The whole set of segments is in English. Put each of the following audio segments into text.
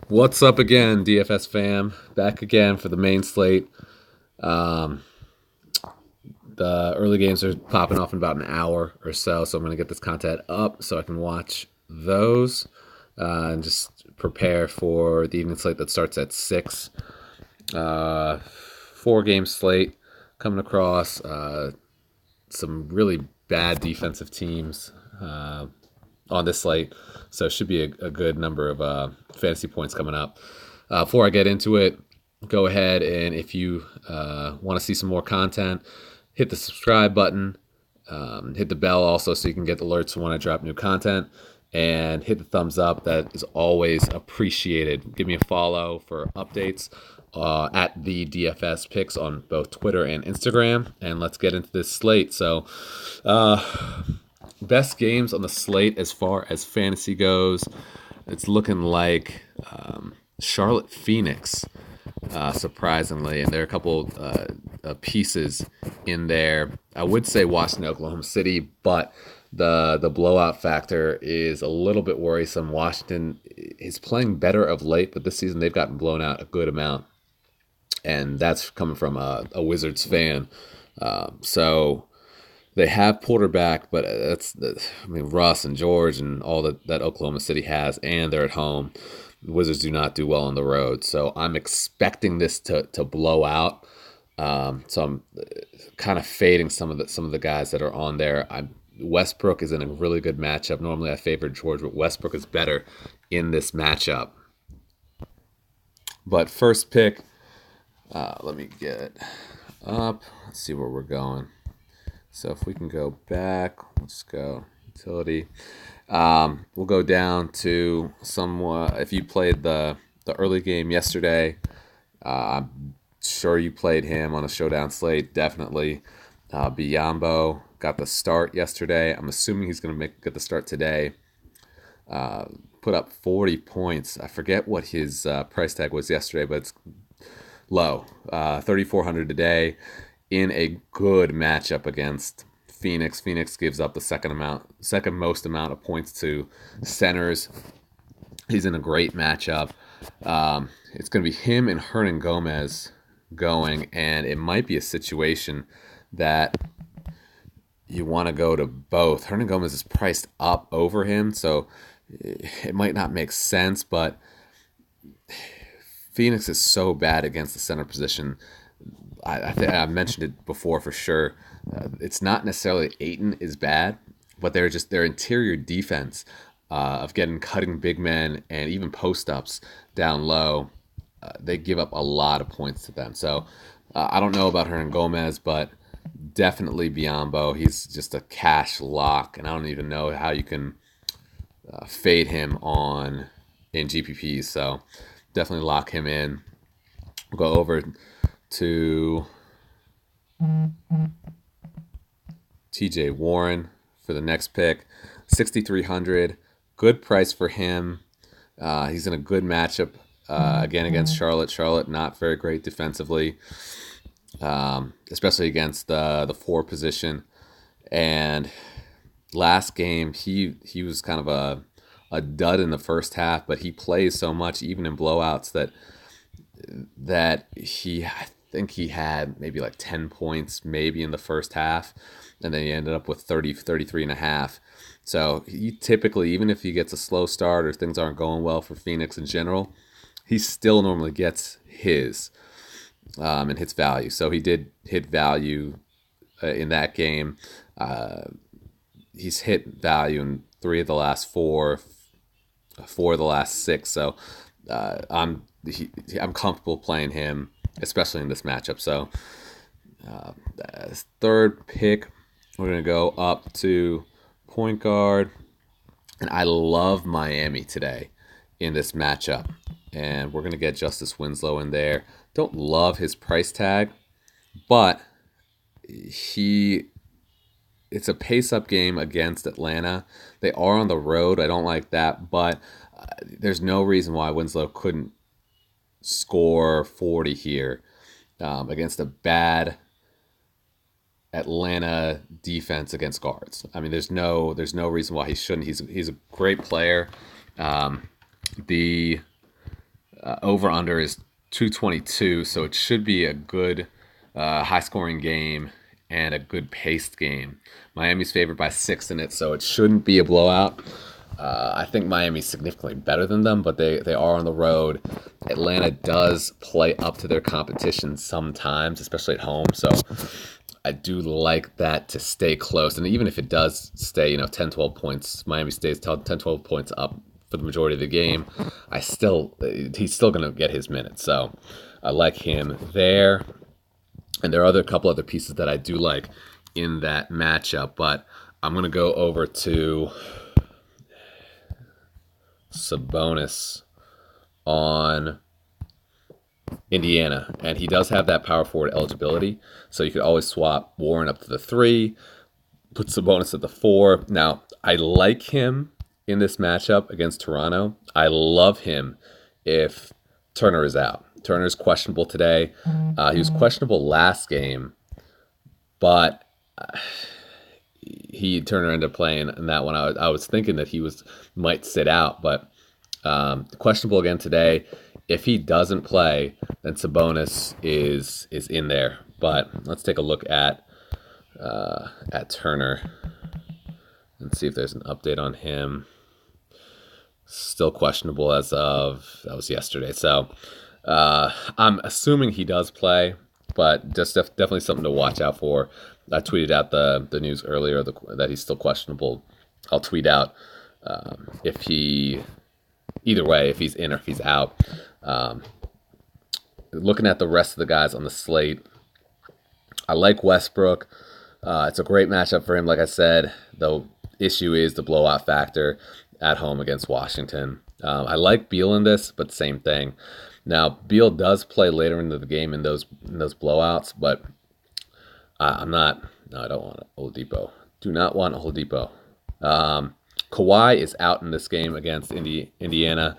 What's up again, DFS fam? Back again for the main slate. Um, the early games are popping off in about an hour or so I'm going to get this content up so I can watch those and just prepare for the evening slate that starts at 6. 4-game slate coming across some really bad defensive teams on this slate, so it should be a good number of fantasy points coming up. Before I get into it, go ahead and if you want to see some more content, hit the subscribe button, hit the bell also so you can get alerts when I drop new content, and hit the thumbs up. That is always appreciated. Give me a follow for updates at the DFS picks on both Twitter and Instagram, and let's get into this slate. So best games on the slate as far as fantasy goes, it's looking like Charlotte Phoenix, surprisingly, and there are a couple pieces in there. I would say Washington, Oklahoma City, but the blowout factor is a little bit worrisome. Washington is playing better of late, but this season they've gotten blown out a good amount, and that's coming from a Wizards fan. So they have pulled her back, but Russ and George and all that Oklahoma City has, and they're at home. The Wizards do not do well on the road, so I'm expecting this to blow out. So I'm kind of fading some of the guys that are on there. Westbrook is in a really good matchup. Normally I favor George, but Westbrook is better in this matchup. But first pick, let me get it up. Let's see where we're going. So if we can go back, let's go utility. We'll go down to if you played the early game yesterday, I'm sure you played him on a showdown slate, definitely. Biyombo got the start yesterday. I'm assuming he's going to get the start today. Put up 40 points. I forget what his price tag was yesterday, but it's low. 3,400 today in a good matchup against Phoenix. Phoenix gives up the second most amount of points to centers. He's in a great matchup. It's going to be him and Hernan Gomez going, and it might be a situation that you want to go to both. Hernan Gomez is priced up over him, so it might not make sense, but Phoenix is so bad against the center position. I think I've mentioned it before for sure. It's not necessarily Ayton is bad, but their interior defense of cutting big men and even post-ups down low, they give up a lot of points to them. So I don't know about Hernan Gomez, but definitely Biyombo. He's just a cash lock, and I don't even know how you can fade him in GPPs. So definitely lock him in. We'll go over to TJ Warren for the next pick. 6,300. Good price for him. He's in a good matchup again against Charlotte. Charlotte not very great defensively, especially against the 4 position. And last game he was kind of a dud in the first half, but he plays so much even in blowouts that I think he had maybe like 10 points maybe in the first half, and then he ended up with 33 and a half. So he typically, even if he gets a slow start or things aren't going well for Phoenix in general, he still normally gets his and hits value. So he did hit value in that game. He's hit value in 3 of the last 4 of the last 6. So I'm comfortable playing him, especially in this matchup. So third pick, we're going to go up to point guard. And I love Miami today in this matchup. And we're going to get Justice Winslow in there. Don't love his price tag, but it's a pace-up game against Atlanta. They are on the road. I don't like that, but there's no reason why Winslow couldn't score 40 here against a bad Atlanta defense against guards. I mean, there's no reason why he shouldn't. He's a great player. The Over under is 222, so it should be a good high scoring game and a good paced game. Miami's favored by 6 in it, so it shouldn't be a blowout. I think Miami's significantly better than them, but they are on the road. Atlanta does play up to their competition sometimes, especially at home. So I do like that to stay close. And even if it does stay, 10, 12 points, Miami stays 10, 12 points up for the majority of the game, he's still going to get his minutes. So I like him there. And there are a couple other pieces that I do like in that matchup, but I'm going to go over to Sabonis on Indiana, and he does have that power forward eligibility, so you could always swap Warren up to the 3, put Sabonis at the 4. Now, I like him in this matchup against Toronto. I love him if Turner is out. Turner's questionable today. He was questionable last game, but Turner ended up playing in that one. I was thinking that he might sit out, but questionable again today. If he doesn't play, then Sabonis is in there. But let's take a look at Turner and see if there's an update on him. Still questionable as of that was yesterday. So I'm assuming he does play, but just definitely something to watch out for. I tweeted out the news earlier that he's still questionable. I'll tweet out if he's in or if he's out. Looking at the rest of the guys on the slate, I like Westbrook. It's a great matchup for him. Like I said, the issue is the blowout factor at home against Washington. I like Beal in this, but same thing. Now, Beal does play later into the game in those blowouts, but I don't want Oladipo. Do not want Oladipo. Kawhi is out in this game against Indiana,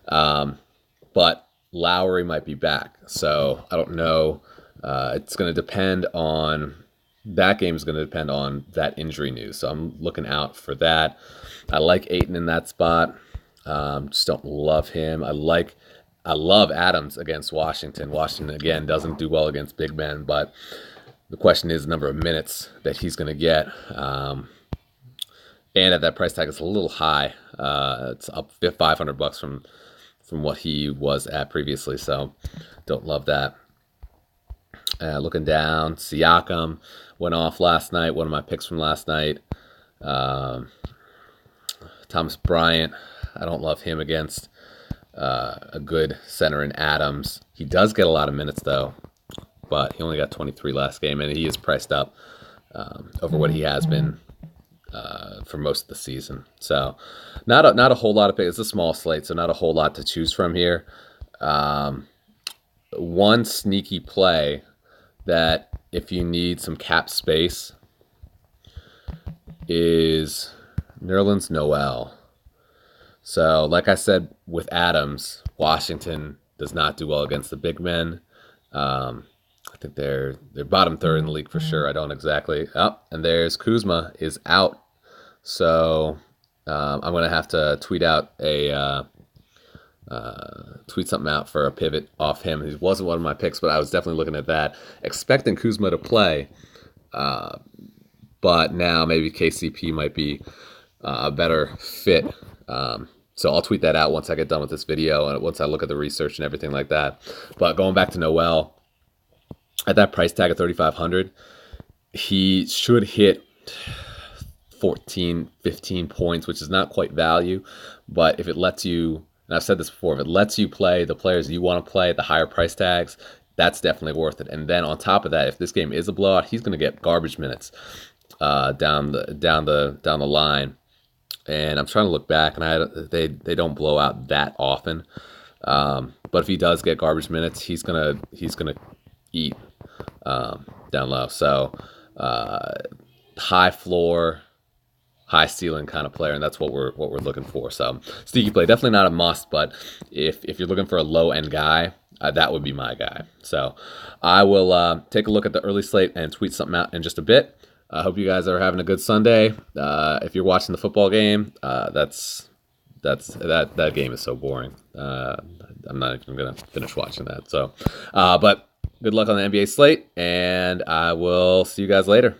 but Lowry might be back. So I don't know. It's going to depend on that game. Is going to depend on that injury news. So I'm looking out for that. I like Ayton in that spot. Just don't love him. I love Adams against Washington. Washington again doesn't do well against big men, but the question is the number of minutes that he's going to get. And at that price tag, it's a little high. It's up $500 from what he was at previously, so don't love that. Looking down, Siakam went off last night, one of my picks from last night. Thomas Bryant, I don't love him against a good center in Adams. He does get a lot of minutes, though, but he only got 23 last game, and he is priced up over what he has been for most of the season. So not a whole lot of picks. It's a small slate, so not a whole lot to choose from here. One sneaky play that if you need some cap space is Nerlens Noel. So like I said with Adams, Washington does not do well against the big men. I think they're bottom third in the league for sure. I don't exactly. Oh, and there's Kuzma is out. So I'm going to have to tweet something out for a pivot off him. He wasn't one of my picks, but I was definitely looking at that, expecting Kuzma to play. But now maybe KCP might be a better fit. So I'll tweet that out once I get done with this video and once I look at the research and everything like that. But going back to Noel, at that price tag of $3,500, he should hit 14, 15 points, which is not quite value. But if it lets you, and I've said this before, if it lets you play the players you want to play at the higher price tags, that's definitely worth it. And then on top of that, if this game is a blowout, he's going to get garbage minutes down the line. And I'm trying to look back, and they don't blow out that often. But if he does get garbage minutes, he's gonna eat down low. So high floor, high ceiling kind of player, and that's what we're looking for. So sneaky play, definitely not a must, but if you're looking for a low end guy, that would be my guy. So I will take a look at the early slate and tweet something out in just a bit. I hope you guys are having a good Sunday. If you're watching the football game, that's that game is so boring. I'm not even gonna finish watching that. So, but good luck on the NBA slate, and I will see you guys later.